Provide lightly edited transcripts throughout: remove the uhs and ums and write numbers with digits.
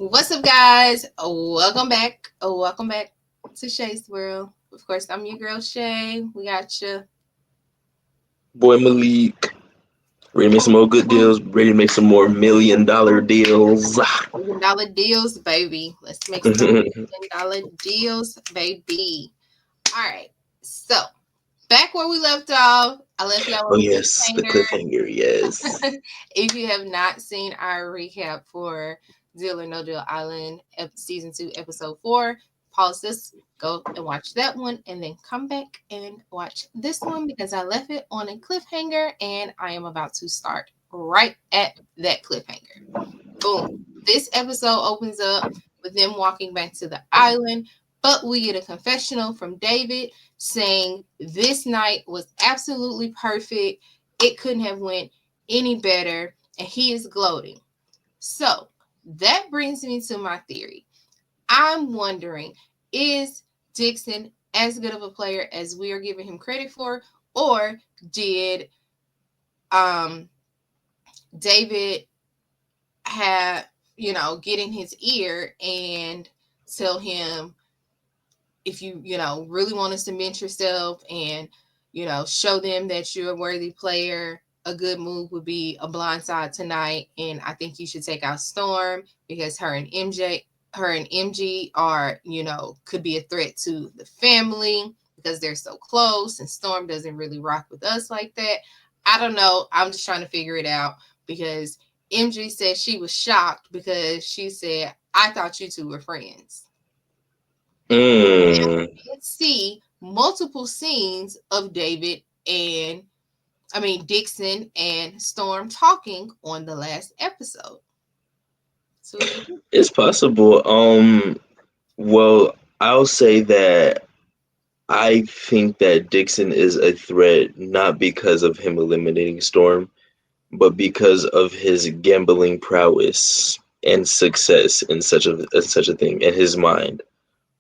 What's up, guys? Welcome back. Welcome back to Shay's World. Of course, I'm your girl Shay. We got you. Boy Malik, ready to make some more good deals, ready to make some more $1 million deals. $1 million deals, baby. Let's make some $1 million deals, baby. All right. So, back where we left off, I left y'all Oh on yes, the a cliffhanger, yes. cliffhanger. If you have not seen our recap for Deal or No Deal Island, season 2, episode 4, pause this, go and watch that one, and then come back and watch this one because I left it on a cliffhanger and I am about to start right at that cliffhanger. Boom. This episode opens up with them walking back to the island, but we get a confessional from David saying this night was absolutely perfect. It couldn't have went any better, and he is gloating. So that brings me to my theory. I'm wondering, is Dixon as good of a player as we are giving him credit for, or did um David have, get in his ear and tell him, if you really want to cement yourself and show them that you're a worthy player, a good move would be a blindside tonight, and I think you should take out Storm because her and MG are, could be a threat to the family because they're so close, and Storm doesn't really rock with us like that. I don't know, I'm just trying to figure it out because MG said she was shocked because she said, I thought you two were friends. Mm. Did see multiple scenes of David and Dixon and Storm talking on the last episode. So what do you think? It's possible. Well, I'll say that I think that Dixon is a threat not because of him eliminating Storm, but because of his gambling prowess and success in such a thing in his mind.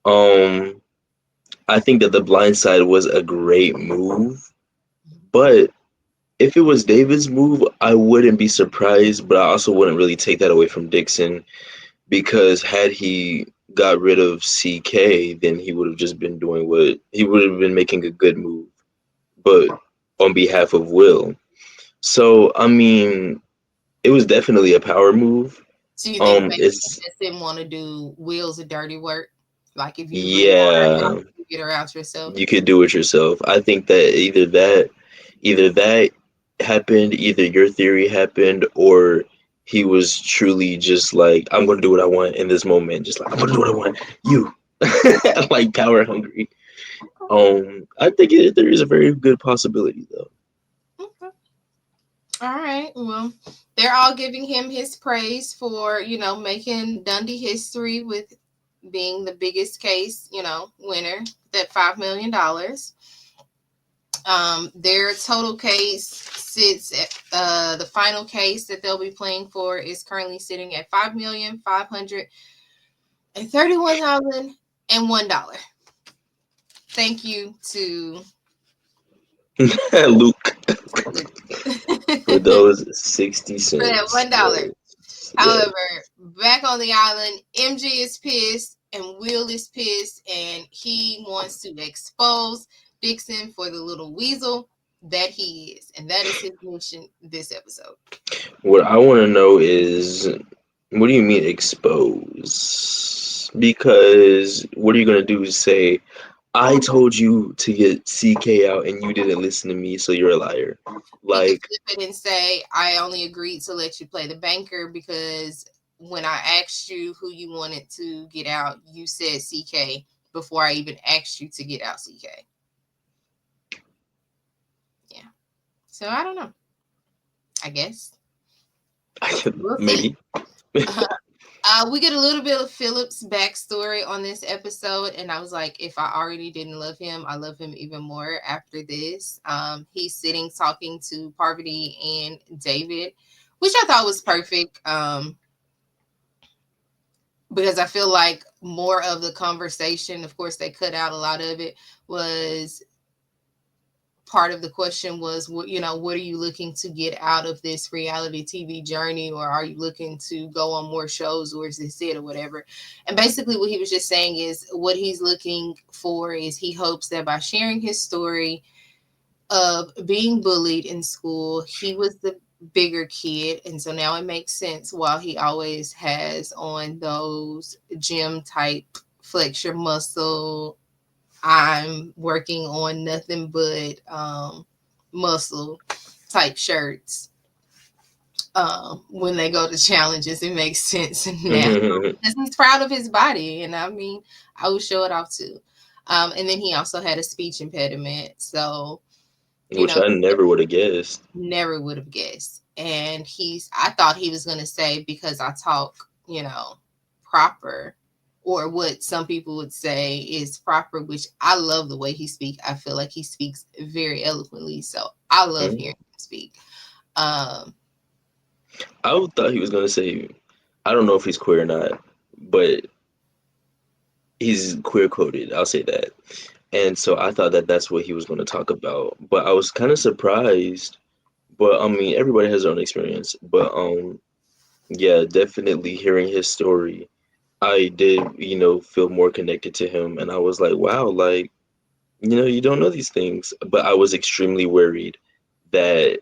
Um, I think that the blind side was a great move, but if it was David's move, I wouldn't be surprised, but I also wouldn't really take that away from Dixon because had he got rid of CK, then he would have just been doing what he would have been making a good move, but on behalf of Will. So, I mean, it was definitely a power move. So you think maybe he It's just didn't want to do Will's dirty work? Like if you really want her out, yeah, you get her out yourself. you could do it yourself. I think that either that happened, either your theory happened, or he was truly just like, I'm gonna do what I want in this moment. Just like I'm gonna do what I want. You like power hungry. I think there is a very good possibility though. Okay. All right. Well, they're all giving him his praise for, making Dundee history with being the biggest case, winner, that $5 million. Their total case sits at the final case that they'll be playing for is currently sitting at $5,531,001. Thank you to Luke for for those 60 that cents. $1. Yes. Yeah. However, back on the island, MG is pissed and Will is pissed, and he wants to expose Dixon for the little weasel that he is. And that is his mission this episode. What I want to know is, what do you mean expose? Because what are you gonna do? Say, I told you to get CK out and you didn't listen to me, so you're a liar. He could Like, flip it and say, I only agreed to let you play the banker because when I asked you who you wanted to get out, you said CK before I even asked you to get out CK. Yeah. So I don't know. I guess. We'll see. maybe. We get a little bit of Philip's backstory on this episode, and I was like, if I already didn't love him, I love him even more after this. He's sitting talking to Parvati and David, which I thought was perfect. Because I feel like more of the conversation, of course, they cut out a lot of it, was part of the question was, what what are you looking to get out of this reality TV journey, or are you looking to go on more shows, or is this it, or whatever? And basically, what he was just saying is, what he's looking for is, he hopes that by sharing his story of being bullied in school, he was the bigger kid, and so now it makes sense why he always has on those gym type flex your muscle, I'm working on nothing but muscle type shirts. When they go to challenges, it makes sense now. Because he's proud of his body, and I mean, I would show it off too. And then he also had a speech impediment, so you Which know, I never would have guessed. never would have guessed. And I thought he was gonna say, because I talk, proper, or what some people would say is proper, which I love the way he speaks. I feel like he speaks very eloquently, so I love Mhm. hearing him speak. Um, I thought he was gonna say, I don't know if he's queer or not, but he's queer coded. I'll say that. And so I thought that that's what he was going to talk about. But I was kind of surprised. But I mean, everybody has their own experience. But yeah, definitely hearing his story, I did, feel more connected to him. And I was like, wow, like, you don't know these things. But I was extremely worried that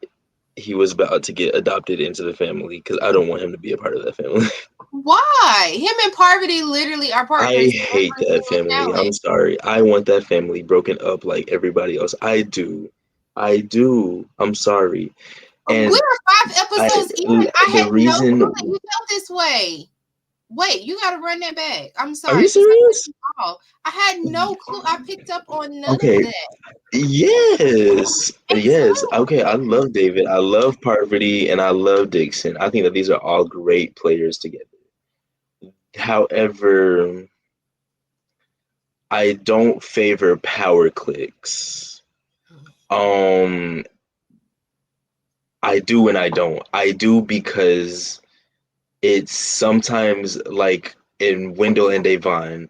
he was about to get adopted into the family because I don't want him to be a part of that family. why? Him and Parvati literally are I partners hate every that single family. I'm challenge. sorry. I want that family broken up like everybody else. I do. I do. I'm sorry. And We're 5 episodes in. I the had no clue that reason, you felt this way. Wait, you got to run that back. I'm are you sorry, because I cut serious? you off. I had no clue. I picked up on none of Okay. that. Yes. Yes. Explain. Okay. I love David. I love Parvati and I love Dixon. I think that these are all great players together. However, I don't favor power clicks. Um, I do and I don't. I do because it's sometimes like in Wendell and Davon,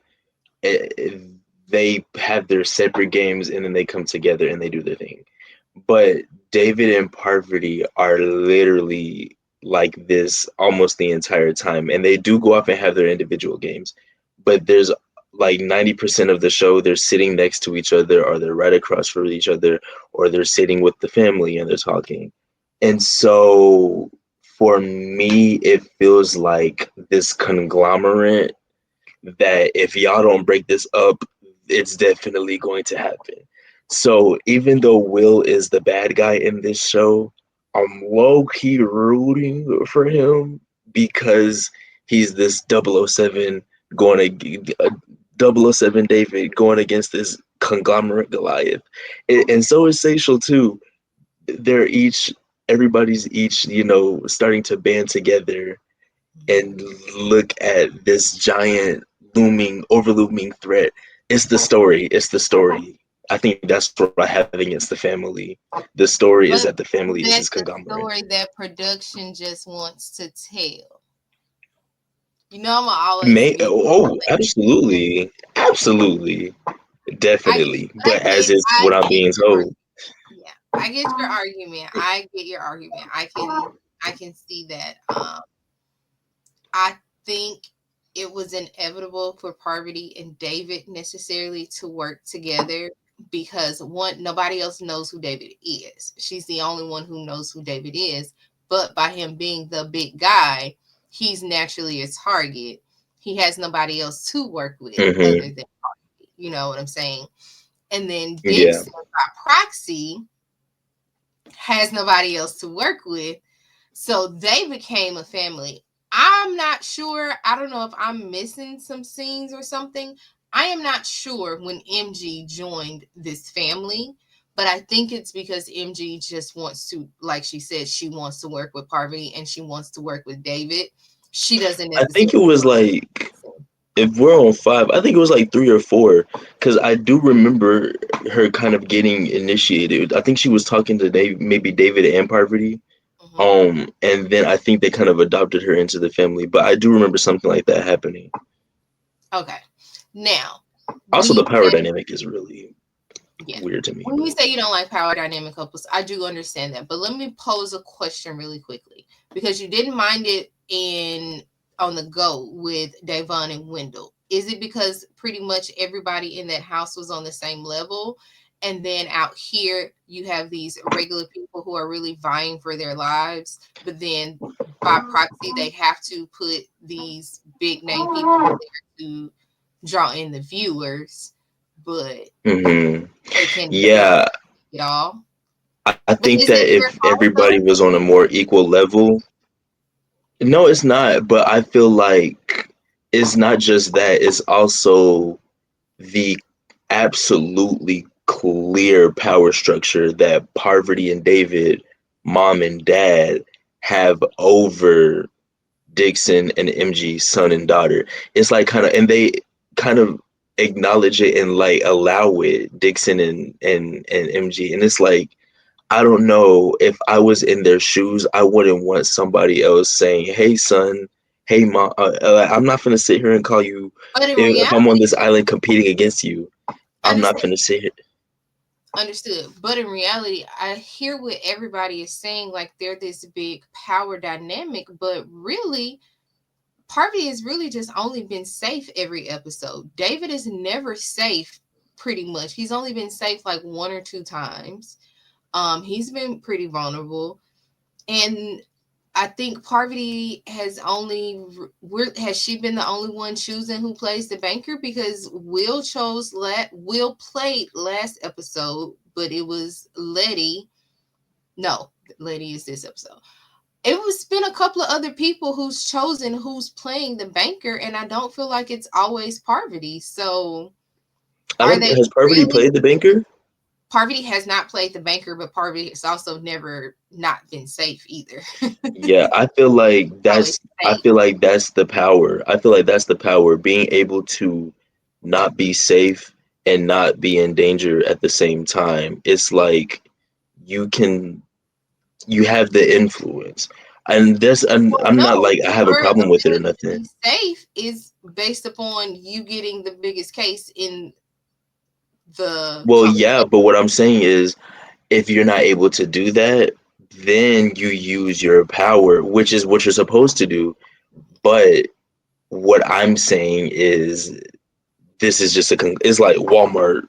it, they have their separate games and then they come together and they do their thing. But David and Parvati are literally like this almost the entire time, and they do go off and have their individual games. But there's like 90% of the show they're sitting next to each other, or they're right across from each other, or they're sitting with the family and they're talking. And so for me, it feels like this conglomerate that if y'all don't break this up, it's definitely going to happen. So even though Will is the bad guy in this show, I'm low key rooting for him because he's this 007 going to 007 David going against this conglomerate Goliath. And so is Seychelles too. They're each everybody's each, starting to band together and look at this giant overlooming threat. It's the story. It's the story. I think that's what I have against the family. The story is that But the family is this that's the conglomerate. story that production just wants to tell. I'm gonna always May give you oh, absolutely, absolutely, I definitely. I But as get it's I what I'm get being your told. argument. Yeah. I get your argument. I get your argument. I can see that. I think it was inevitable for Parvati and David necessarily to work together, because one, nobody else knows who David is. She's the only one who knows who David is. But by him being the big guy, he's naturally a target. He has nobody else to work with other Hmm. than Parvati. You know what I'm saying? And then Yeah, Dixon by proxy has nobody else to work with. So they became a family. I'm not sure. I don't know if I'm missing some scenes or something. I am not sure when MG joined this family, but I think it's because MG just wants to, like she said, she wants to work with Parvati and she wants to work with David. She doesn't I think it necessarily was want like to. if we're on five, I think it was like three or four, because I do remember her kind of getting initiated. I think she was talking to maybe David and Parvati, Mhm. and then I think they kind of adopted her into the family. But I do remember something like that happening. Okay. Now, do Also, you the power think dynamic is really. Yeah. weird to me. When you But say you don't like power dynamic couples, I do understand that. But let me pose a question really quickly because you didn't mind it in on the go with Davon and Wendell. Is it because pretty much everybody in that house was on the same level? And then out here, you have these regular people who are really vying for their lives, but then by proxy, they have to put these big name people in there to draw in the viewers, but hmm they can never yeah, it all. I But think is that that your if fault though? everybody was on a more equal level, no, it's not. But I feel like it's not just that; it's also the absolutely clear power structure that Parvati and David, mom and dad, have over Dixon and MG, son and daughter. It's like kind of, and they kind of acknowledge it and like allow it, Dixon and MG, and it's like I don't know if I was in their shoes, I wouldn't want somebody else saying, "Hey, son, hey, mom, I'm not gonna sit here and call you But in if I'm on reality, this island competing against you. I'm not understand gonna sit here." understood. But in reality, I hear what everybody is saying, like they're this big power dynamic, but really Parvati has really just only been safe every episode. David is never safe, pretty much. He's only been safe like one or two times. He's been pretty vulnerable. And I think Parvati has only has she been the only one choosing who plays the banker because Will played last episode, but it was Letty. No, Letty is this episode. It was been a couple of other people who's chosen who's playing the banker, and I don't feel like it's always Parvati. So I are don't. they Has Parvati really? played the banker? Parvati has not played the banker, but Parvati has also never not been safe either. Yeah, I feel like Always that's. I safe. feel like that's the power. I feel like that's the power. Being able to not be safe and not be in danger at the same time. It's like you can. You have the influence, and this. And Well, I'm not no, like I have a your problem with it or ability to nothing. be safe is based upon you getting the biggest case in the Well, yeah, conversation. but what I'm saying is, if you're not able to do that, then you use your power, which is what you're supposed to do. But what I'm saying is this is just it's like Walmart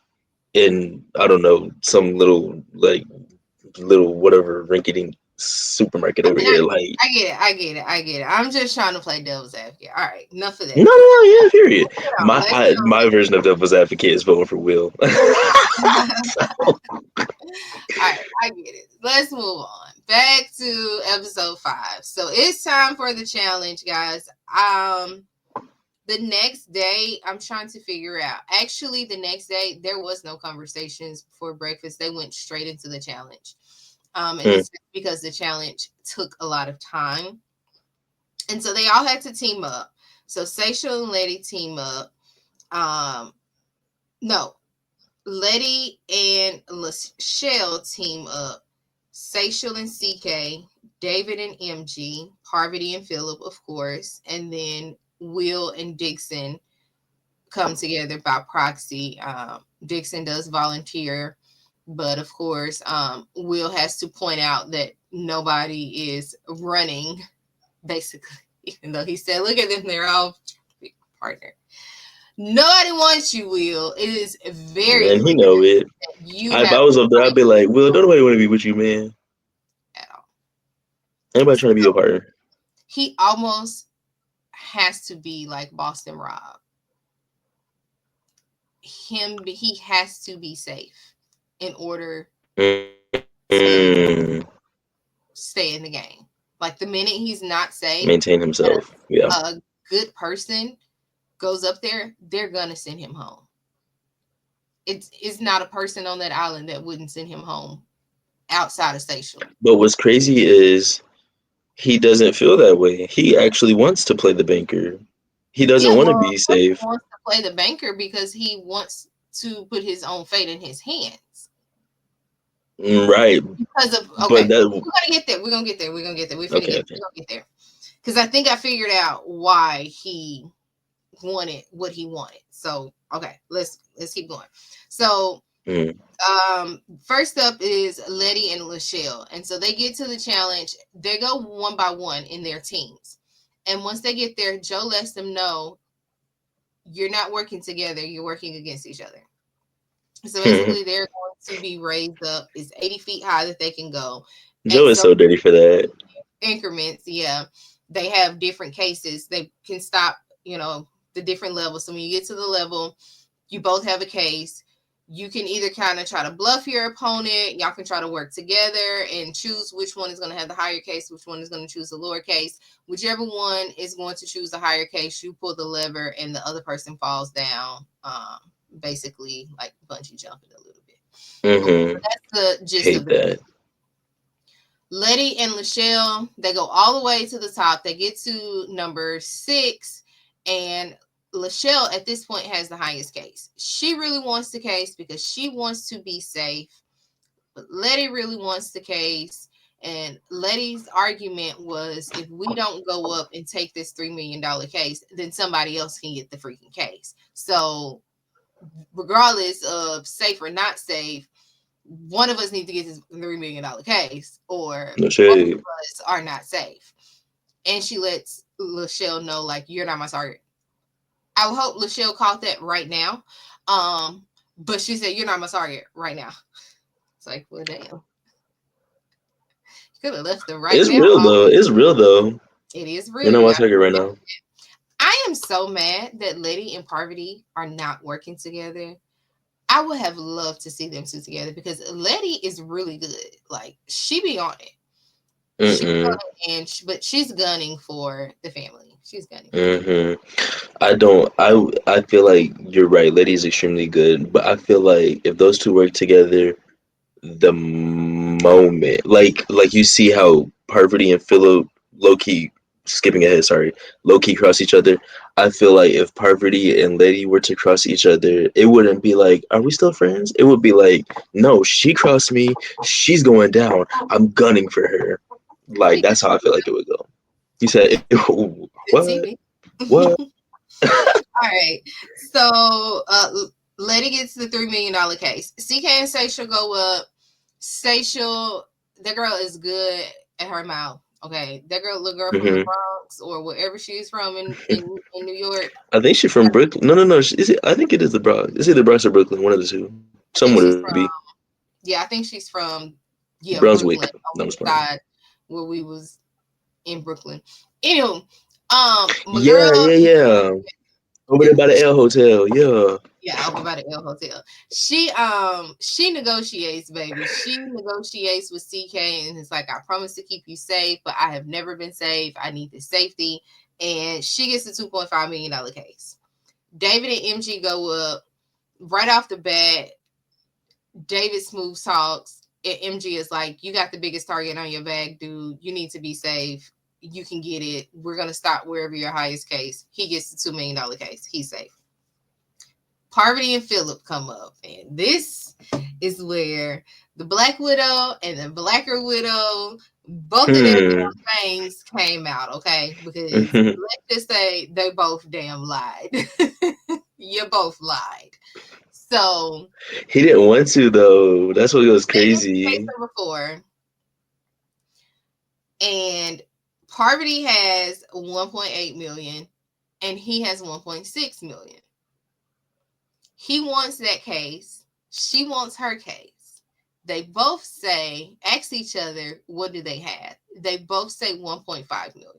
in I don't know some little like little whatever rinky dink supermarket I over mean, here. Like I get it. I get it. I get it. I'm just trying to play devil's advocate. All right, enough of no, that. no, no, yeah, period. Let's get on. Let's My version of devil's advocate is voting for Will. All right, I get it. Let's move on. Back to episode 5. So it's time for the challenge, guys. The next day, I'm trying to figure out. Actually, the next day there was no conversations before breakfast. They went straight into the challenge. And Mm, it's because the challenge took a lot of time. And so they all had to team up. So Seychelle and Letty team up. Um, no, Letty and Lachelle team up. Seychelle and CK, David and MG, Parvati and Philip, of course, and then Will and Dixon come together by proxy. Dixon does volunteer, but of course, Will has to point out that nobody is running, basically, even though he said, look at them, they're all partner. Nobody wants you, Will. It is very and he clear know it. that you If have I was up there, I'd be no like, Will, don't nobody want to be with you, man. at all. Anybody trying to be your partner? He almost has to be like Boston Rob. He has to be safe in order to Mm, stay in the game. Like the minute he's not safe, maintain and himself. Yeah. a good person goes up there, they're gonna send him home. It's not a person on that island that wouldn't send him home outside of Station. But what's crazy is he doesn't feel that way. He actually wants to play the banker. He Yeah, doesn't want well, to of be course he safe. wants to play the banker because he wants to put his own fate in his hands. Right. Because of But okay, that we're gonna get there. We're gonna get there. We're gonna get there. We're finna okay, get. okay. We're gonna get there. Because I think I figured out why he wanted what he wanted. So okay, let's keep going. So Mm. First up is Letty and Lachelle. And so they get to the challenge. They go one by one in their teams. And once they get there, Joe lets them know you're not working together, you're working against each other. So basically, they're going to be raised up. It's 80 feet high that they can go. Joe And is so so dirty for that. increments, yeah, they have different cases. They can stop, the different levels. So when you get to the level, you both have a case. You can either kind of try to bluff your opponent. Y'all can try to work together and choose which one is going to have the higher case, which one is going to choose the lower case. Whichever one is going to choose the higher case, you pull the lever and the other person falls down. Basically, like bungee jumping a little bit. Mm-hmm. That's the gist of Hate the game. that. Letty and Lachelle, they go all the way to the top. They get to number 6, and Lachelle at this point has the highest case. She really wants the case because she wants to be safe, but Letty really wants the case. And Letty's argument was, if we don't go up and take this $3 million case, then somebody else can get the freaking case. So, regardless of safe or not safe, one of us needs to get this $3 million case, or No both of shade. us are not safe. And she lets Lachelle know, like, you're not my target. I would hope Lachelle caught that right now. But she said, you're not my target right now. It's like, well, damn. You could have left the right It's now real off. though. It's real though. It is You're real. not You my got. target right now. I am so mad that Letty and Parvati are not working together. I would have loved to see them two together because Letty is really good. Like, she be on it. She's Mm-mm. gunning, but she's gunning for the family. She's gunning for the family. Mm-hmm. I don't. I feel like you're right. Letty's extremely good, but I feel like if those two work together, the moment, like you see how Parvati and Philip low key skipping ahead, sorry, low key cross each other. I feel like if Parvati and Letty were to cross each other, it wouldn't be like, are we still friends? It would be like, no, she crossed me, she's going down. I'm gunning for her. Like that's how I feel like it would go. You said Good what? TV. What? All right. So Letty gets the $3 million case. CK and Seychelle go up. Seychelle, that girl is good at her mouth. Okay. That girl, little girl from the Hmm. Bronx or wherever she's from in New York. I think she's from Brooklyn. No, no, no. Is it? I think it is the Bronx. It's either Bronx or Brooklyn. One of the two. I Some think would she's it from, be yeah, I think she's from, yeah, Brunswick. Brooklyn, on No, I'm the just playing. side where we was in Brooklyn. Anyway, my Yeah, girl, yeah, yeah. Over yeah, there by the L Hotel. Yeah. yeah, over by the L Hotel. She negotiates, baby. She negotiates with CK and it's like, I promise to keep you safe, but I have never been safe. I need this safety. And she gets the $2.5 million case. David and MG go up right off the bat. David smooth talks. And MG is like, you got the biggest target on your back, dude. You need to be safe. You can get it. We're gonna stop wherever your highest case. He gets the $2 million case. He's safe. Parvati and Philip come up, and this is where the Black Widow and the Blacker Widow, both of their Hmm. damn things came out, okay? Because let's just say they both damn lied. You both lied. So, He didn't want to though. That's what was this is case crazy. number 4, and Parvati has 1.8 million, and he has 1.6 million. He wants that case. She wants her case. They both ask each other, what do they have? They both say 1.5 million.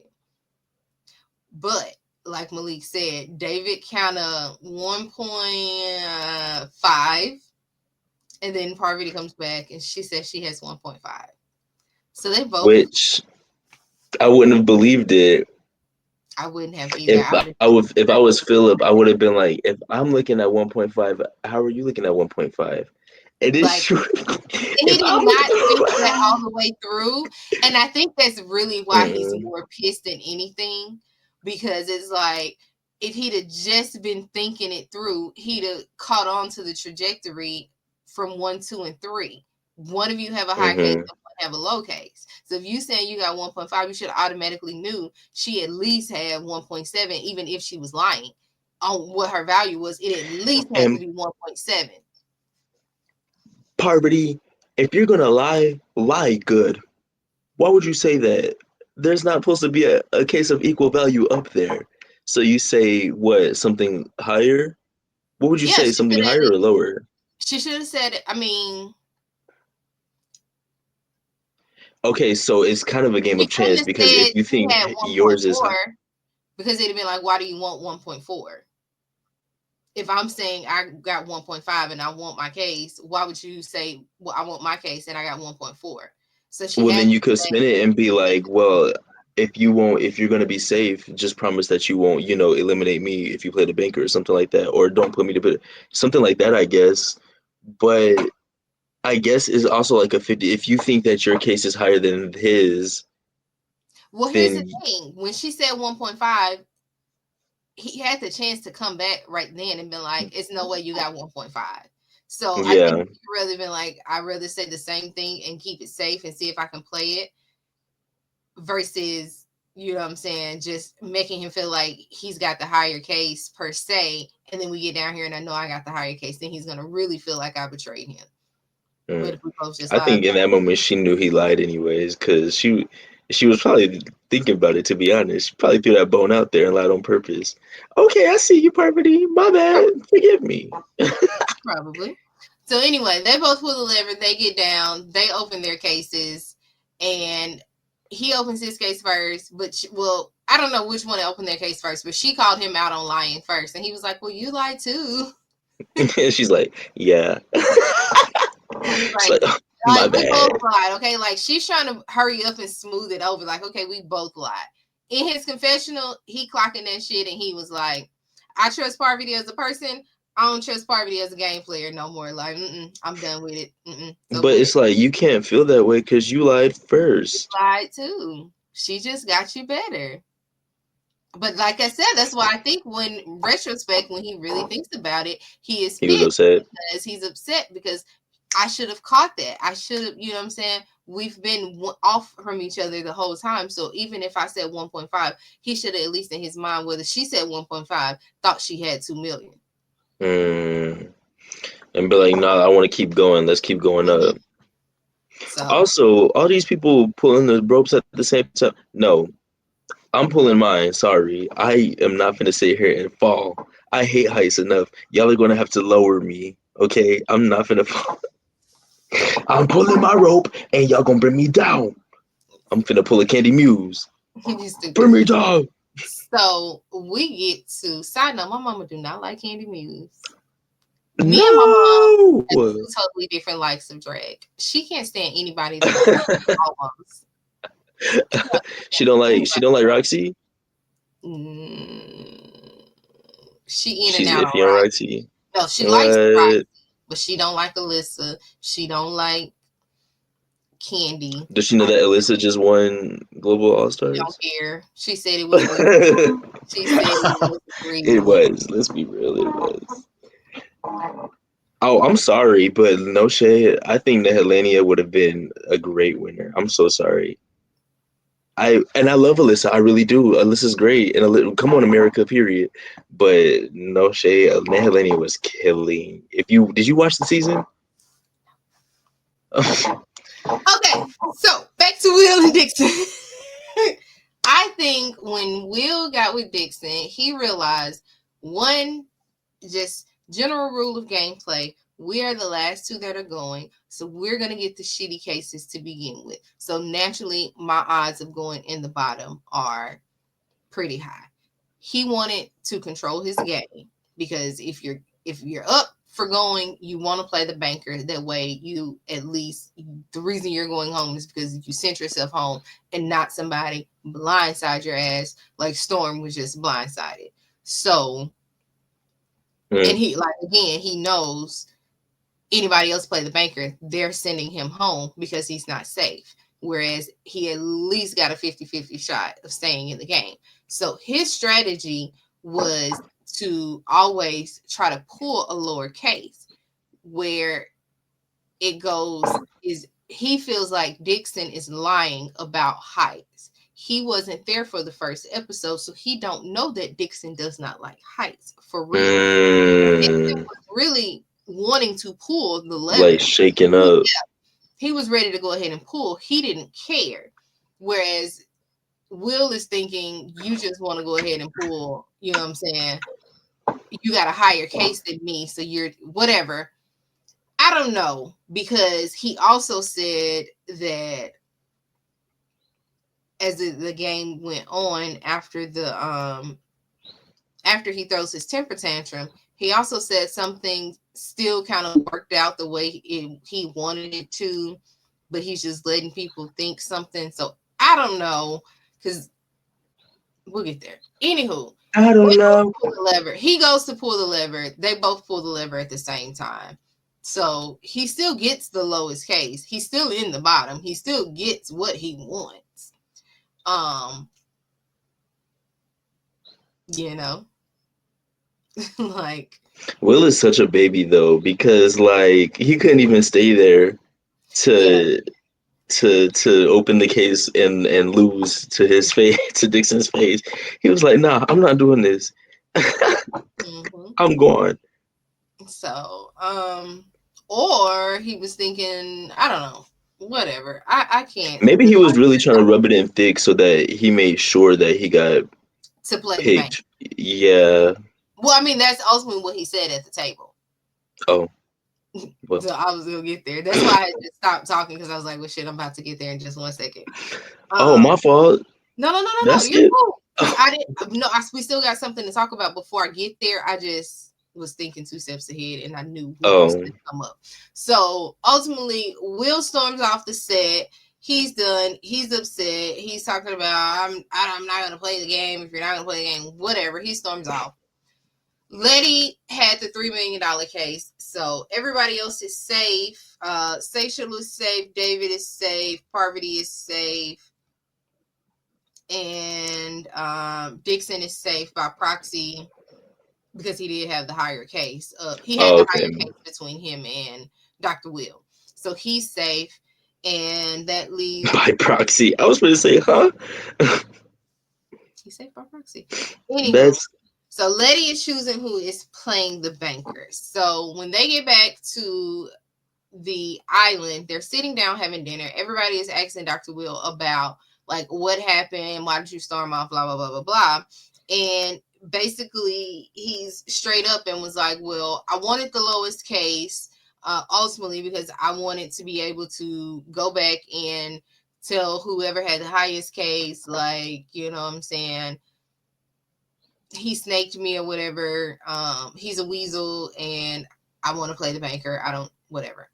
But like Malik said, David kind of 1.5, and then Parvati comes back and she says she has 1.5. So they both, Which I wouldn't have believed it I wouldn't have either. if I would have if I was Philip. I would have been like, if I'm looking at 1.5, how are you looking at 1.5? And it's like, true. he If did I'm not looking think that all at the way through. And I think that's really why he's mm-mm, more pissed than anything. Because it's like, if he'd have just been thinking it through, he'd have caught on to the trajectory from 1, 2, and 3. One of you have a high case and mm-hmm. one have a low case. So if you saying you got 1.5, you should automatically knew she at least had 1.7, even if she was lying on what her value was. It at least had to And be 1.7. Parvati, if you're gonna lie, lie good. Why would you say that? There's not supposed to be a case of equal value up there. So you say what, something higher? What would you Yeah, say, she something should higher or lower? have said it. I mean, Okay, so it's kind of a game she of couldn't chance have because if said you she think had yours is 1.4 because it'd have been like, why do you want 1.4? If I'm saying I got 1.5 and I want my case, why would you say, well, I want my case and I got 1.4? So she well, had then to you could say, spin it and be like, well, if you won't, if you're gonna be safe, just promise that you won't, eliminate me if you play the banker or something like that, or don't put me to put something like that, I guess. But I guess is also like a 50. If you think that your case is higher than his, well, here's the then thing. When she said 1.5, he had the chance to come back right then and be like, it's no way you got 1.5. So I think yeah. he really been like, I'd rather say the same thing and keep it safe and see if I can play it versus, you know what I'm saying, just making him feel like he's got the higher case per se. And then we get down here and I know I got the higher case, then he's going to really feel like I betrayed him. But Mm. if we both just I lied think in about that moment she knew he lied anyways, because she was probably thinking about it. To be honest, she probably threw that bone out there and lied on purpose. Okay, I see you, Parvati. My bad. Forgive me. probably. So anyway, they both pull the lever, they get down, they open their cases, and he opens his case first, but well, I don't know which one opened their case first, but she called him out on lying first, and he was like, "Well, you lied too." She's like, yeah. She's Like, like, "Oh, my we both bad." lied, okay? Like she's trying to hurry up and smooth it over. Like, okay, we both lied. In his confessional, he clocking that shit, and he was like, "I trust Parvati as a person. I don't trust Parvati as a game player no more. Like, I'm done with it. So But quit." it's like you can't feel that way because you lied She first. lied too. She just got you better. But like I said, that's why I think when retrospect, when he really thinks about it, he is He was pissed upset. because he's upset because I should have caught that. I should have, you know what I'm saying? We've been off from each other the whole time. So even if I said 1.5, he should have at least in his mind, whether she said 1.5, thought she had 2 million. Mm. And be like, nah, I want to keep going. Let's keep going up. So Also, all these people pulling the ropes at the same time. No, I'm pulling mine. Sorry. I am not going to sit here and fall. I hate heights enough. Y'all are going to have to lower me. Okay? I'm not going to fall. I'm pulling my rope and y'all going to bring me down. I'm finna pull a Candy Muse. you Bring stupid. me down. So we get to side note, my mama do not like Candy Muse. Me and my mom No. have two totally different likes of drag. She can't stand anybody that looks like almost. she don't like Roxy. Mm, she in and She's out on iffy on Roxy. Roxy. No, she likes Roxy, What? but she don't like Alyssa. She don't like Candy. Does she know that Alyssa just won Global All She don't Stars? care. She said it was rigged. She said it was rigged. It was. Let's be real. It was. Oh, I'm sorry, but no shade. I think that Helenia would have been a great winner. I'm so sorry. I love Alyssa. I really do. Alyssa's great, and come on, America, period. But no shade. Helenia was killing. If you did you watch the season? Okay, so back to Will and Dixon. I think when Will got with Dixon, he realized one, just general rule of gameplay. We are the last two that are going, so we're gonna get the shitty cases to begin with. So naturally, my odds of going in the bottom are pretty high. He wanted to control his game because if you're up for going, you want to play the banker. That way, you at least the reason you're going home is because you sent yourself home and not somebody blindside your ass like Storm was just blindsided. So, and Mm. he like again, he knows anybody else play the banker, they're sending him home because he's not safe. Whereas he at least got a 50-50 shot of staying in the game. So his strategy was to always try to pull a lower case where it goes is he feels like Dixon is lying about heights. He wasn't there for the first episode, so he don't know that Dixon does not like heights for real. Dixon Mm. was really wanting to pull the Like lever. shaking up. He was ready to go ahead and pull. He didn't care. Whereas Will is thinking, you just want to go ahead and pull. You know what I'm saying? You got a higher case than me, so you're whatever. I don't know, because he also said that as the game went on, after he throws his temper tantrum, he also said something still kind of worked out the way he wanted it to, but he's just letting people think something. So I don't know, because we'll get there. Anywho, I don't know. pull the lever. He goes to pull the lever. They both pull the lever at the same time. So he still gets the lowest case. He's still in the bottom. He still gets what he wants. Um, you know, like Will is such a baby though, because like he couldn't even stay there yeah. to to open the case and lose to his face, to Dixon's face. He was like, "Nah, I'm not doing this. Mm-hmm. I'm gone." So, or he was thinking, I don't know, whatever. I can't Maybe he was decide really trying to rub it in thick so that he made sure that he got to play the bank. picked. Yeah. Well, I mean, that's ultimately what he said at the table. Oh. Well. So I was gonna get there. That's why I just stopped talking, because I was like, well, shit, I'm about to get there in just 1 second. Oh, Um, my fault. no, That's you're it. cool. Because Oh. I didn't. No, we still got something to talk about before I get there. I just was thinking 2 steps ahead, and I knew what was Oh. going to come up. So ultimately, Will storms off the set. He's done. He's upset. He's talking about I'm not going to play the game if you're not going to play the game. Whatever. He storms off. Letty had the $3 million case, so everybody else is safe. Seychelles is safe. David is safe. Parvati is safe. And Dixon is safe by proxy because he did have the higher case. He had Oh, the okay. higher case between him and Dr. Will. So he's safe. And that leaves. By proxy. I was going to say, huh? He's safe by proxy. Anywho, That's so Letty is choosing who is playing the banker. So when they get back to the island, they're sitting down having dinner. Everybody is asking Dr. Will about like what happened, why did you storm off, blah blah blah blah blah. And basically he's straight up and was like, well, I wanted the lowest case ultimately because I wanted to be able to go back and tell whoever had the highest case, like, you know what I'm saying, he snaked me or whatever. He's a weasel and I want to play the banker. I don't, whatever.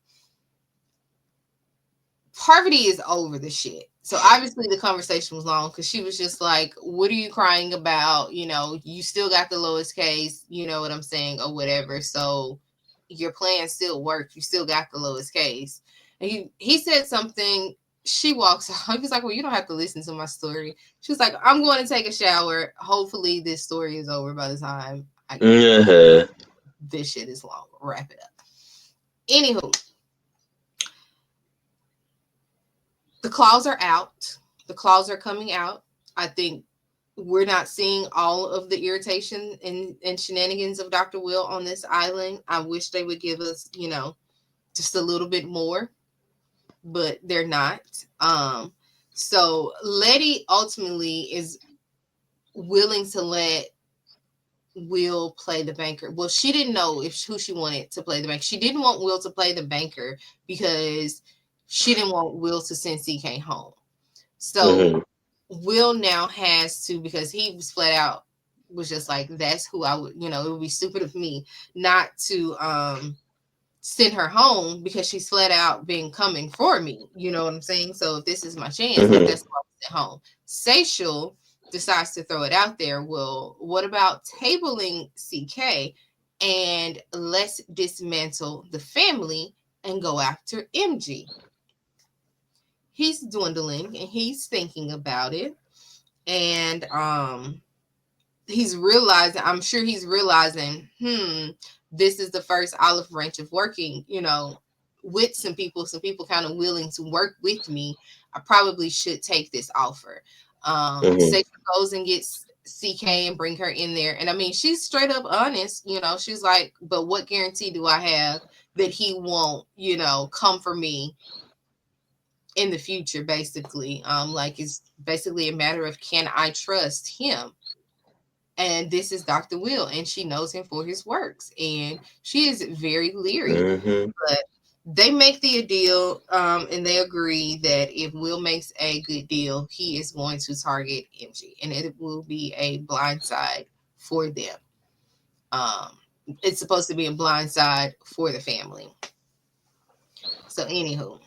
Parvati is over the shit. So obviously the conversation was long because she was just like, what are you crying about? You know, you still got the lowest case, you know what I'm saying, or whatever. So your plan still worked. You still got the lowest case. And he said something. She walks off. He was like, well, you don't have to listen to my story. She was like, I'm going to take a shower. Hopefully this story is over by the time I get there. uh This shit is long. Wrap it up. Anywho, the claws are out. The claws are coming out. I think we're not seeing all of the irritation and shenanigans of Dr. Will on this island. I wish they would give us, you know, just a little bit more, but they're not. So Letty ultimately is willing to let Will play the banker. Well, she didn't know who she wanted to play the banker. She didn't want Will to play the banker because she didn't want Will to send CK home. So hmm Will now has to, because he was flat out was just like, that's who I would, you know, it would be stupid of me not to send her home because she's flat out been coming for me. You know what I'm saying? So if this is my chance, like hmm that's why I sent home. Seychelles decides to throw it out there. Well, what about tabling CK and let's dismantle the family and go after MG? He's dwindling and he's thinking about it. And he's realizing, I'm sure he's realizing, this is the first olive branch of working, you know, with some people kind of willing to work with me. I probably should take this offer. hmm Sage goes and gets CK and bring her in there. And I mean, she's straight up honest, she's like, but what guarantee do I have that he won't, come for me in the future, basically. Like it's basically a matter of, can I trust him? And this is Dr. Will, and she knows him for his works, and she is very leery. Mm-hmm. But they make the deal, and they agree that if Will makes a good deal, he is going to target MG, and it will be a blindside for them. Um, it's supposed to be a blindside for the family. So, anywho,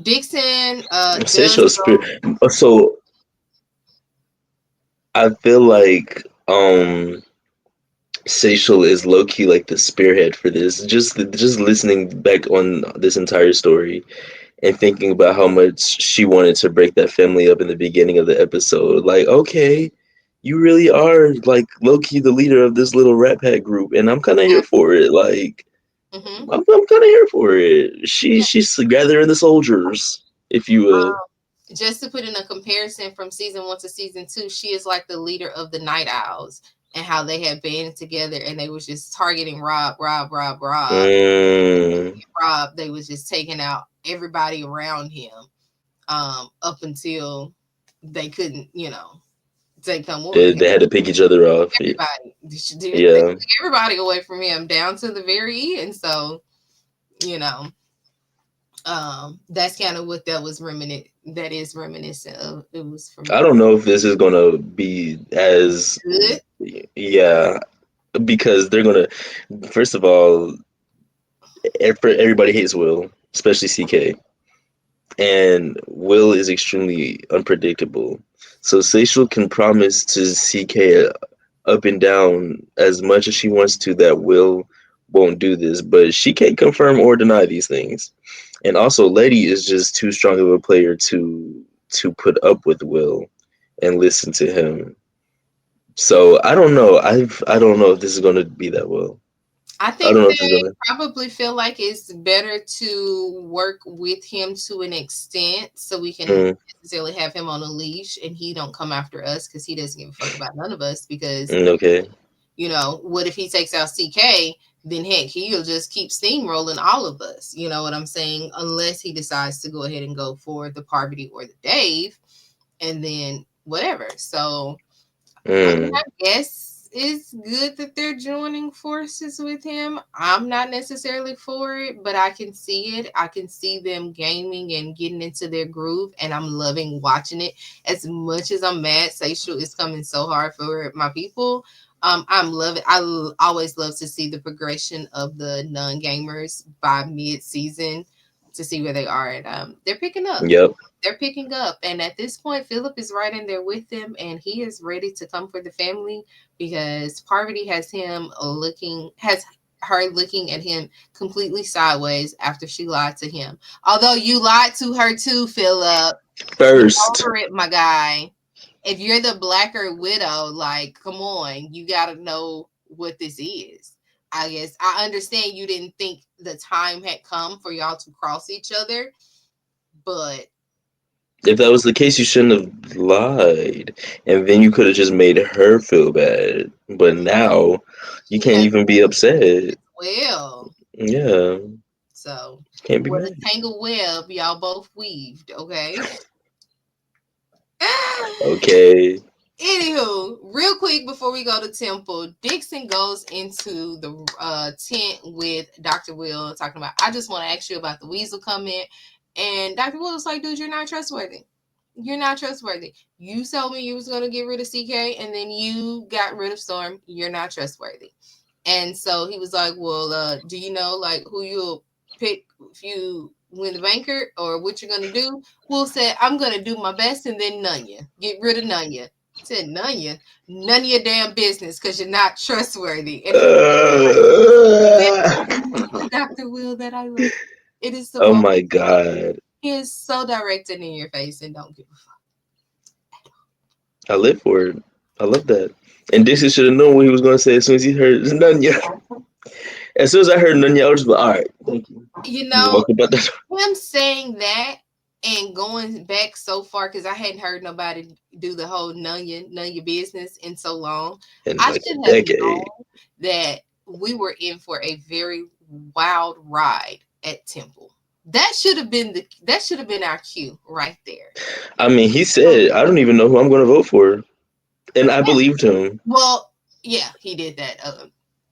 Dixon does Sexual go. spirit. So I feel like Seychelle is low key like the spearhead for this. Just listening back on this entire story and thinking about how much she wanted to break that family up in the beginning of the episode. Like, okay, you really are like low key the leader of this little Rat Pack group, and I'm kind of here for it. Like, Mm-hmm. I'm kind of here for it. She's gathering the soldiers, if you will. Just to put in a comparison from season 1 to season 2, she is like the leader of the Night Owls, and how they had banded together and they was just targeting Rob. Mm, Rob, they was just taking out everybody around him, up until they couldn't, take no more of him. they had to pick each other off. Everybody, they Yeah. took everybody away from him down to the very end. So, you know, that's kind of what that is reminiscent of. It was for I me. don't know if this is gonna be as Good. yeah, because they're gonna first of all, everybody hates Will, especially CK, and Will is extremely unpredictable. So Seychelle can promise to CK up and down as much as she wants to that Will won't do this, but she can't confirm or deny these things. And also, Letty is just too strong of a player to put up with Will and listen to him. So I don't know. I don't know if this is gonna be that well. I I don't think know if it's they gonna. probably feel like it's better to work with him to an extent, so we can Mm, necessarily have him on a leash and he don't come after us because he doesn't give a fuck about none of us. Because okay. what if he takes out CK? Then heck, he'll just keep steamrolling all of us. You know what I'm saying? Unless he decides to go ahead and go for the Parvati or the Dave, and then whatever. So I mean, I Mm, guess it's good that they're joining forces with him. I'm not necessarily for it, but I can see it. I can see them gaming and getting into their groove, and I'm loving watching it. As much as I'm mad, Seychelle is coming so hard for my people. I'm loving. Always love to see the progression of the non-gamers by mid-season to see where they are, and they're picking up. yep. They're picking up, and at this point Philip is right in there with them, and he is ready to come for the family because Parvati has her looking at him completely sideways after she lied to him. Although you lied to her too, Philip. Get First, over it, my guy. If you're the blacker widow, like, come on, you got to know what this is. I guess I understand you didn't think the time had come for y'all to cross each other, but if that was the case, you shouldn't have lied, and then you could have just made her feel bad. But now, you he can't has even be upset. well. Yeah, So, can't be what a mad. tangle web y'all both weaved, okay? Okay. Anywho, real quick before we go to Temple, Dixon goes into the tent with Dr. Will talking about, I just want to ask you about the weasel comment. And Dr. Will was like, dude, you're not trustworthy. You're not trustworthy. You told me you was going to get rid of CK and then you got rid of Storm. You're not trustworthy. And so he was like, well, do you know like who you'll pick if you win the banker or what you're going to do? Will said, I'm going to do my best and then Nunya. Get rid of Nunya. Said Nunya, none of your damn business because you're not trustworthy. And Dr. Will that I love. It is the Oh most. my god. He is so directed in your face and don't give a fuck. I live for it. I love that. And Dixon should have known what he was going to say as soon as he heard Nunya. As soon as I heard Nunya, I was just like, all right, thank you. You Just know, walk about that. him saying that And going back so far, because I hadn't heard nobody do the whole none your business in so long, in I like a should have known decade. that we were in for a very wild ride at Temple. That should have been our cue right there. I mean, he said, "I don't even know who I'm going to vote for," and I believed him. Well, yeah, he did that.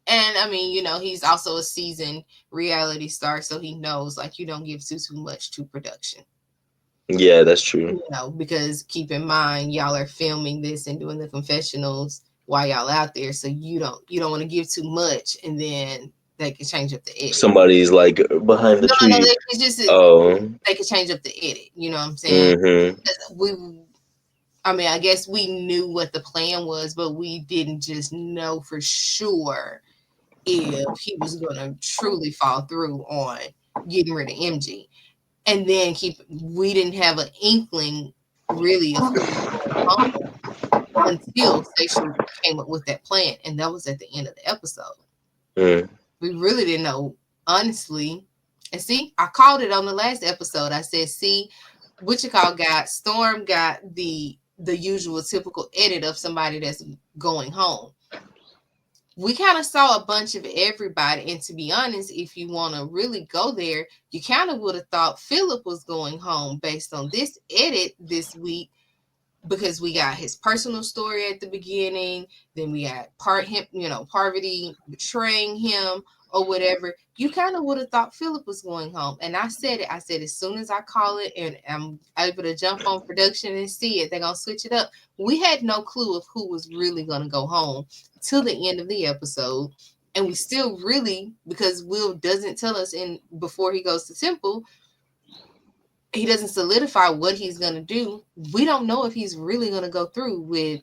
And I mean, he's also a seasoned reality star, so he knows like you don't give too much to production. Yeah, that's true. Because keep in mind, y'all are filming this and doing the confessionals while y'all out there, so you don't want to give too much, and then they can change up the edit. Somebody's like behind the No, tree. it's just Oh, they could change up the edit. You know what I'm saying? mm-hmm. I mean, I guess we knew what the plan was, but we didn't just know for sure if he was going to truly fall through on getting rid of MG. And then we didn't have an inkling really of who was going home until Station came up with that plan, and that was at the end of the episode. We really didn't know, honestly. And see, I called it on the last episode. I said, see, Storm got the usual typical edit of somebody that's going home. We kind of saw a bunch of everybody, and to be honest, if you want to really go there, you kind of would have thought Philip was going home based on this edit this week, because we got his personal story at the beginning, then we got Parvati betraying him or whatever. You kind of would have thought Philip was going home. And I said as soon as I call it and I'm able to jump on production and see it, they're going to switch it up. We had no clue of who was really going to go home till the end of the episode. And we still really, because Will doesn't tell us before he goes to Temple, he doesn't solidify what he's going to do. We don't know if he's really going to go through with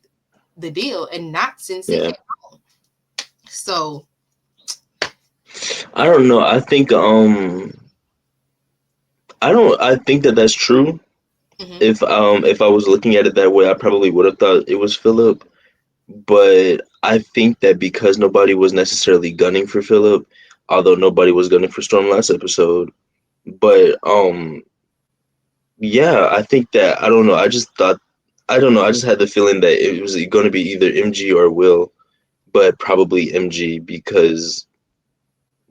the deal, and not since he came home. So I don't know. I think I think that that's true. Mm-hmm. If I was looking at it that way, I probably would have thought it was Philip. But I think that because nobody was necessarily gunning for Philip, although nobody was gunning for Storm last episode. But yeah, I think that I don't know. I just had the feeling that it was going to be either MG or Will, but probably MG because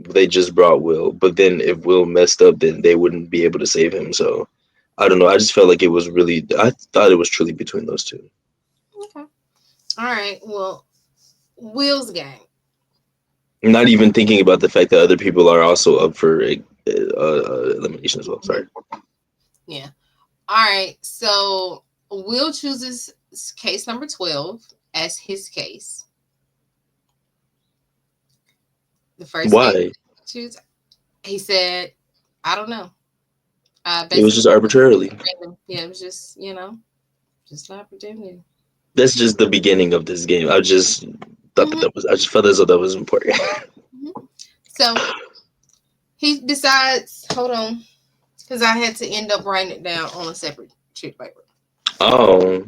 they just brought Will. But then if Will messed up, then they wouldn't be able to save him. So I don't know. I just felt like I thought it was truly between those two. Okay. All right. Well, Will's gang. Not even thinking about the fact that other people are also up for elimination as well. Sorry. Yeah. All right. So Will chooses case number 12 as his case. The first Why? Case he said, I don't know. It was just arbitrarily. Yeah, it was just, just opportunity. That's just the beginning of this game. I just thought I just felt as though that was important. So he decides, hold on, because I had to end up writing it down on a separate sheet of paper. Oh.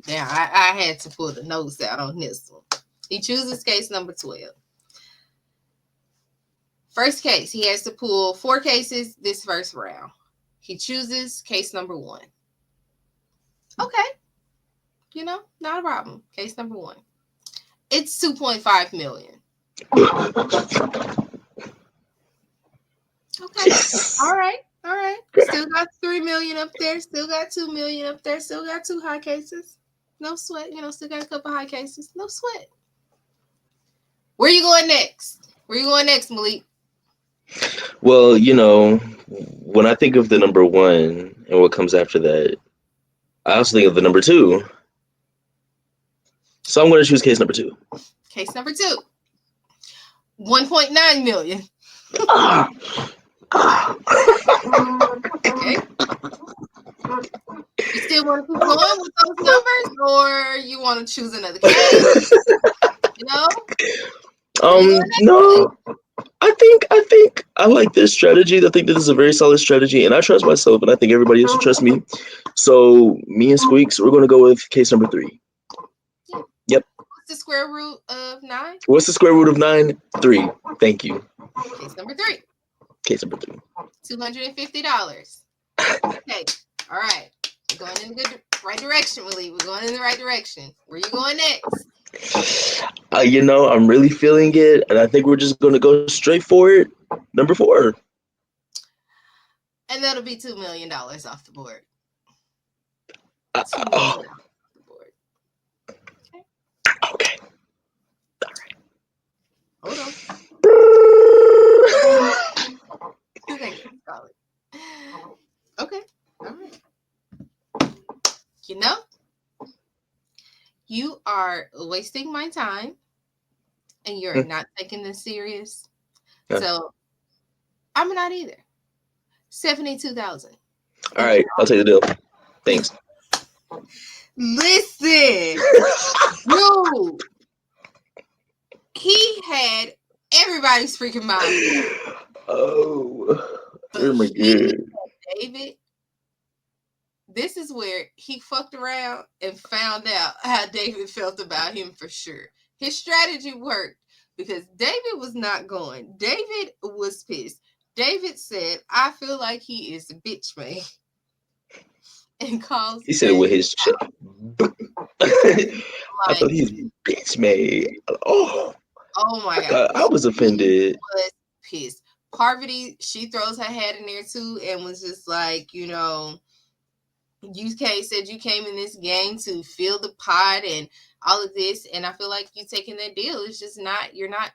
Yeah, I had to pull the notes out on this one. He chooses case number 12. First case, he has to pull 4 cases this first round. He chooses case number 1. Okay. Not a problem. Case number 1. It's 2.5 million. Okay. All right. Still got 3 million up there. Still got 2 million up there. Still got 2 high cases. No sweat. Still got a couple high cases. No sweat. Where you going next? Malik? Well, when I think of the number 1 and what comes after that, I also think of the number 2. So I'm going to choose case number 2. Case number 2. 1.9 million. Okay. You still want to keep going with those numbers, or you want to choose another case? No. I think I like this strategy. I think this is a very solid strategy, and I trust myself, and I think everybody else should trust me. So me and Squeaks, we're going to go with case number 3. Yep. What's the square root of 9? What's the square root of 9? 3. Thank you. Case number 3. Case number 2. $250. Okay. All right. We're going in the right direction, Willie. We're going in the right direction. Where you going next? I'm really feeling it, and I think we're just gonna go straight for it. Number 4. And that'll be $2 million off the board. $2 million Oh, off the board. okay. Hold on. Okay, solid. Okay. All right. You are wasting my time and you're not taking this serious. Yeah. So I'm not either. 72,000. All right, I'll take the deal. Thanks. Listen, dude, he had everybody's freaking mind. Oh my god. David, this is where he fucked around and found out how David felt about him for sure. His strategy worked because David was not going. David was pissed. David said, I feel like he is a bitch, man. And calls He said it with his chest. I thought he was bitch made. Oh my god. I was offended. He was pissed. Parvati, she throws her head in there too and was just like, UK said you came in this game to fill the pot and all of this, and I feel like you taking that deal. It's just not, you're not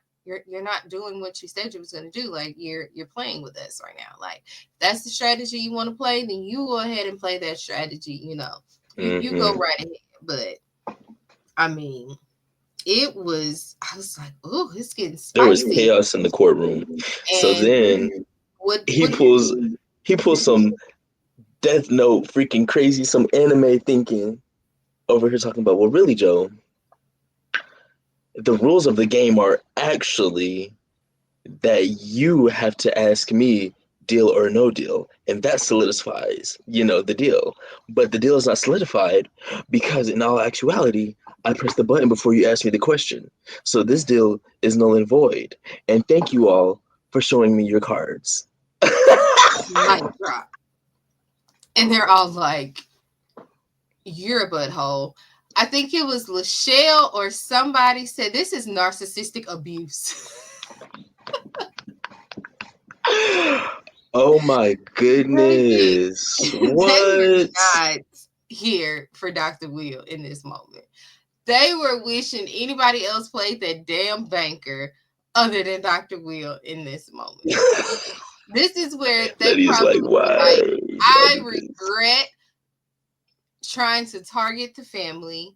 doing what you said you was going to do. Like you're playing with us right now. Like that's the strategy you want to play, then you go ahead and play that strategy. You go right ahead. But I mean, I was like, oh, it's getting spicy. There was chaos in the courtroom. And so then he pulls some Death Note freaking crazy, some anime thinking over here talking about, well, really, Joe, the rules of the game are actually that you have to ask me deal or no deal, and that solidifies, the deal. But the deal is not solidified because in all actuality, I pressed the button before you asked me the question. So this deal is null and void. And thank you all for showing me your cards. Mic drop. And they're all like, you're a butthole. I think it was Lachelle or somebody said this is narcissistic abuse. Oh my goodness. What? They were not here for Dr. Will in this moment. They were wishing anybody else played that damn banker other than Dr. Will in this moment. This is where they probably like, why? I regret trying to target the family,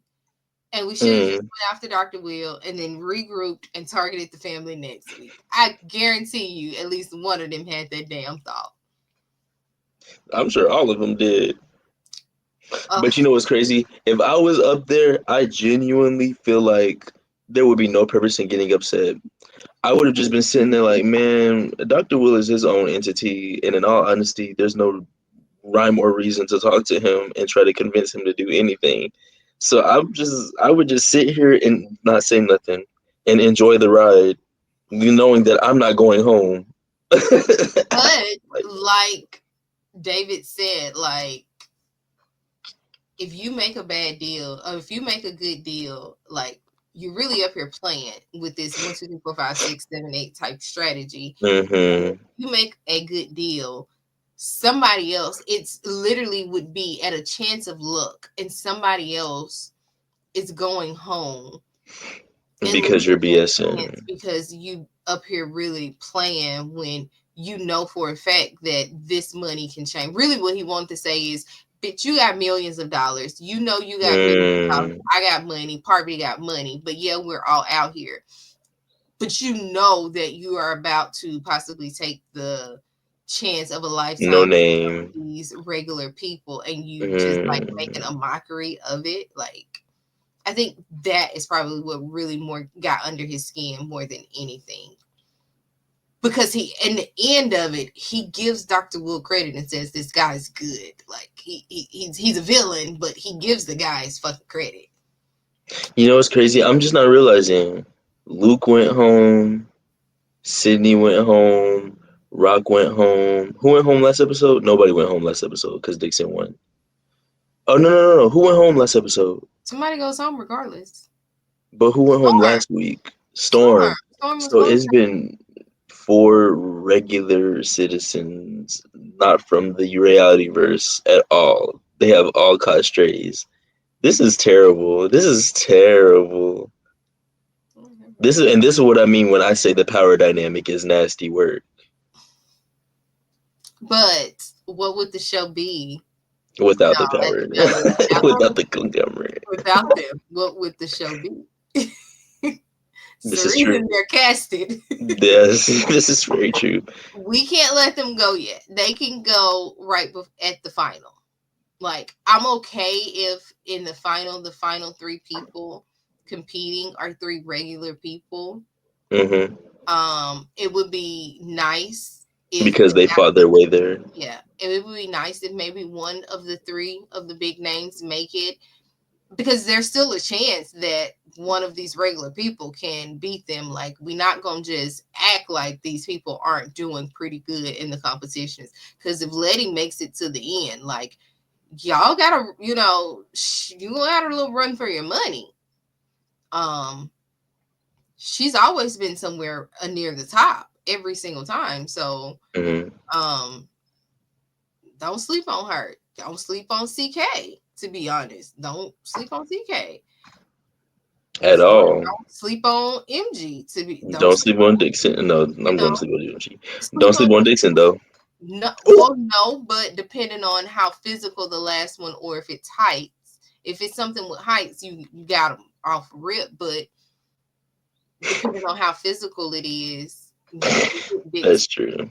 and we should have just went after Dr. Will and then regrouped and targeted the family next week. I guarantee you at least one of them had that damn thought. I'm sure all of them did. But you know what's crazy? If I was up there, I genuinely feel like there would be no purpose in getting upset. I would have just been sitting there like, man, Dr. Will is his own entity, and in all honesty, there's no rhyme or reason to talk to him and try to convince him to do anything. So I would just sit here and not say nothing and enjoy the ride, knowing that I'm not going home. But like David said, like if you make a bad deal or if you make a good deal, like you're really up here playing with this 1, 2, 3, 4, 5, 6, 7, 8 type strategy. You make a good deal. Somebody else, it's literally would be at a chance of luck, and somebody else is going home because you're BSing. Because you up here really playing when you know for a fact that this money can change. Really, what he wanted to say is, bitch, you got millions of dollars. You know you got millions of dollars. I got money. Parvati got money. But yeah, we're all out here. But you know that you are about to possibly take the chance of a lifetime. No name. These regular people, and you just like making a mockery of it. Like, I think that is probably what really more got under his skin more than anything. Because he, in the end of it, he gives Dr. Will credit and says this guy's good. Like he's a villain, but he gives the guy his fucking credit. You know what's crazy? I'm just not realizing. Luke went home. Sydney went home. Rock went home. Who went home last episode? Nobody went home last episode because Dixon won. Oh no! Who went home last episode? Somebody goes home regardless. But who went home last week? Storm. Storm was So going. it's been 4 regular citizens, not from the reality verse at all. They have all caught strays. This is terrible. This is terrible. This is what I mean when I say the power dynamic is nasty work. But what would the show be without the power? Without the conglomerate. Without them, what would the show be? This is true. They're casted. Yes, this is very true. We can't let them go yet. They can go right at the final. Like, I'm okay if in the final 3 people competing are 3 regular people. Mm-hmm. It would be nice because they fought their way there. Yeah, it would be nice if maybe one of the 3 of the big names make it, because there's still a chance that one of these regular people can beat them. Like, we're not gonna just act like these people aren't doing pretty good in the competitions, because if Letty makes it to the end, like, y'all gotta, you gotta a little run for your money. She's always been somewhere near the top every single time. So, don't sleep on her. Don't sleep on CK. To be honest, don't sleep on CK at all. Don't sleep on MG. Don't sleep on Dixon. No, I'm going to sleep on MG. Don't sleep on Dixon though. No, well, no, but depending on how physical the last one, or if it's heights. If it's something with heights, you got them off rip. But depending on how physical it is, that's true.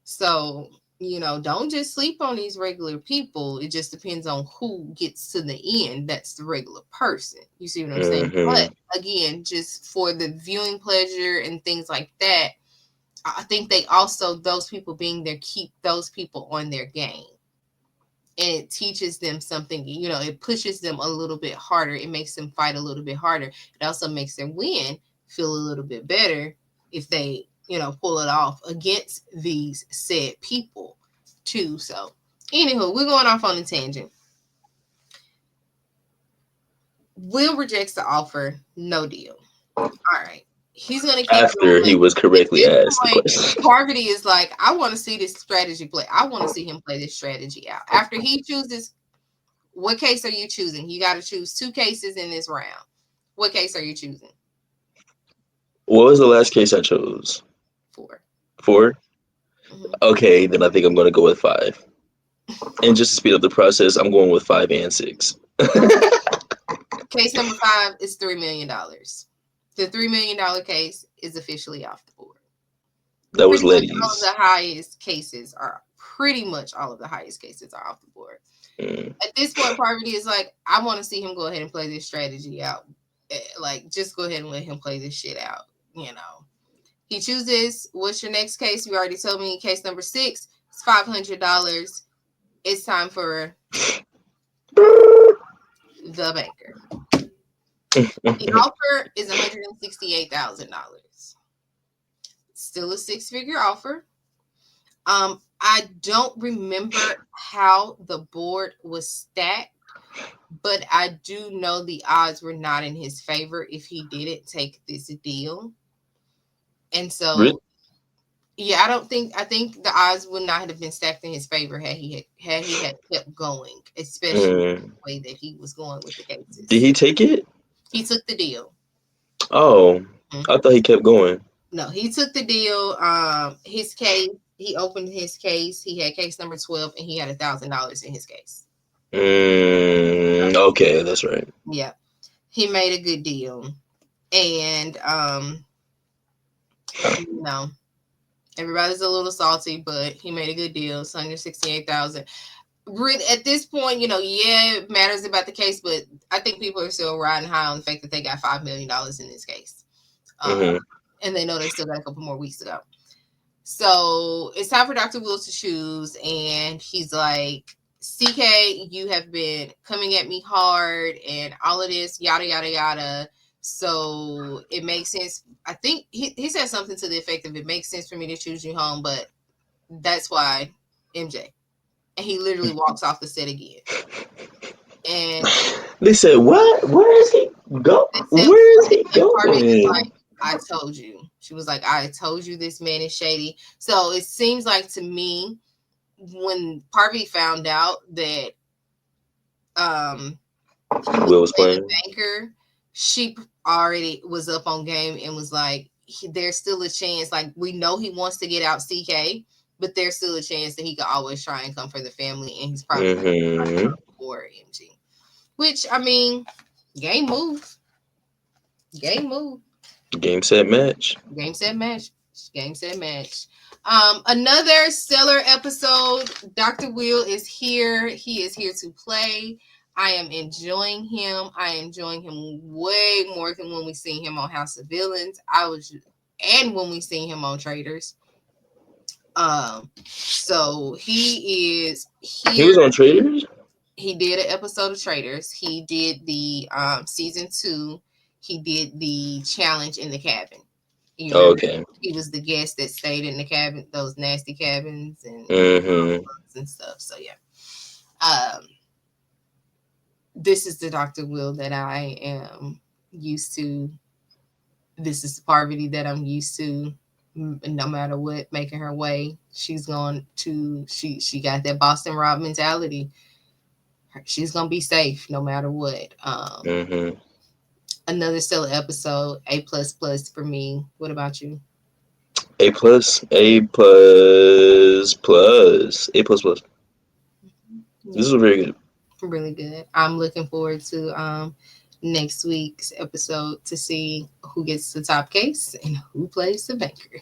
So, don't just sleep on these regular people. It just depends on who gets to the end. That's the regular person. You see what I'm saying? But again, just for the viewing pleasure and things like that, I think they also, those people being there, keep those people on their game. And it teaches them something, it pushes them a little bit harder. It makes them fight a little bit harder. It also makes their win feel a little bit better if they, pull it off against these said people too. So, anywho, we're going off on a tangent. Will rejects the offer, no deal. All right. He's going to keep after he was correctly asked the question. Parvati is like, I want to see this strategy play. I want to see him play this strategy out. After he chooses, what case are you choosing? You got to choose 2 cases in this round. What case are you choosing? What was the last case I chose? 4. 4? Mm-hmm. Okay, then I think I'm going to go with 5. And just to speed up the process, I'm going with 5 and 6. Case number 5 is $3 million. The $3 million case is officially off the board. That was Letty's. All of the highest cases are off the board. At this point, Parvati is like, I want to see him go ahead and play this strategy out. Like, just go ahead and let him play this shit out. He chooses, what's your next case? You already told me case number 6. It's $500. It's time for the banker. The offer is $168,000. Still a 6-figure offer. I don't remember how the board was stacked, but I do know the odds were not in his favor if he didn't take this deal. And so, really? Yeah, I think the odds would not have been stacked in his favor had he kept going, especially the way that he was going with the cases. Did he take it? He took the deal. Oh, I thought he kept going. No, he took the deal. His case, he opened his case. He had case number 12, and he had $1,000 in his case. Okay, that's right. Yeah, he made a good deal, and everybody's a little salty, but he made a good deal. It's $168,000. At this point, it matters about the case, but I think people are still riding high on the fact that they got $5 million in this case. And they know they still got a couple more weeks to go. So it's time for Dr. Will to choose. And he's like, CK, you have been coming at me hard and all of this, yada, yada, yada. So it makes sense. I think he said something to the effect of, it makes sense for me to choose you home, but that's why MJ. And he literally walks off the set again. And They said, "What? Where is he go? they said, Where is he and Parvati was going?" like, I told you. She was like, I told you this man is shady. So it seems like to me, when Parvati found out that he was Will was playing playing. banker, she already was up on game and was like, there's still a chance. Like, we know he wants to get out CK, but there's still a chance that he could always try and come for the family, and he's probably Mm-hmm. for MG. Which, I mean, game move. Game move. Game set match. Game set match. Game set match. Another stellar episode. Dr. Will is here. He is here to play. I am enjoying him. I am enjoying him way more than when we seen him on House of Villains. And when we seen him on Traders. So he is He here. was on Traders. He did an episode of Traders. He did the season 2. He did the challenge in the cabin. You remember, Okay. he was the guest that stayed in the cabin, those nasty cabins Mm-hmm. and stuff. So yeah, um, this is the Dr. Will that I am used to. This is the Parvati that I'm used to. No matter what, making her way, she's going to. She got that Boston Rob mentality. She's gonna be safe no matter what. Mm-hmm. Another stellar episode, A++ for me. What about you? A plus. A plus plus. A plus plus. This Yeah, was very good. really good. I'm looking forward to next week's episode to see who gets the top case and who plays the banker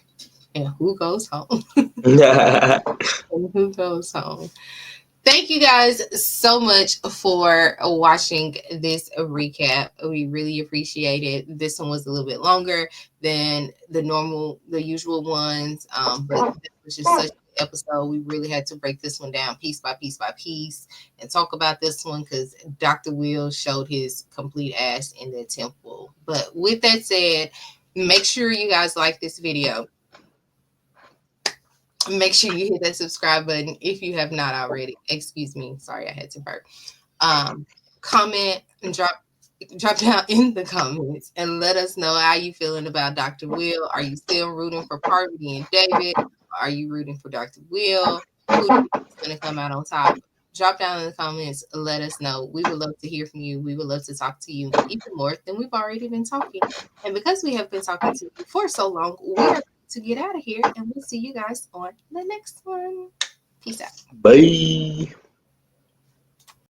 and who goes home. And who goes home. Thank you guys so much for watching this recap. We really appreciate it. This one was a little bit longer than the usual ones, but it was just such an episode. We really had to break this one down piece by piece by piece and talk about this one because Dr. Will showed his complete ass in the temple. But with that said, make sure you guys like this video. Make sure you hit that subscribe button if you have not already. Excuse me. Sorry, I had to burp. Comment and drop down in the comments and let us know how you feeling about Dr. Will. Are you still rooting for Parvati and David? Are you rooting for Dr. Will? Who do you think is going to come out on top? Drop down in the comments. Let us know. We would love to hear from you. We would love to talk to you even more than we've already been talking. And because we have been talking to you for so long, we are to get out of here, and we'll see you guys on the next one. Peace out. Bye.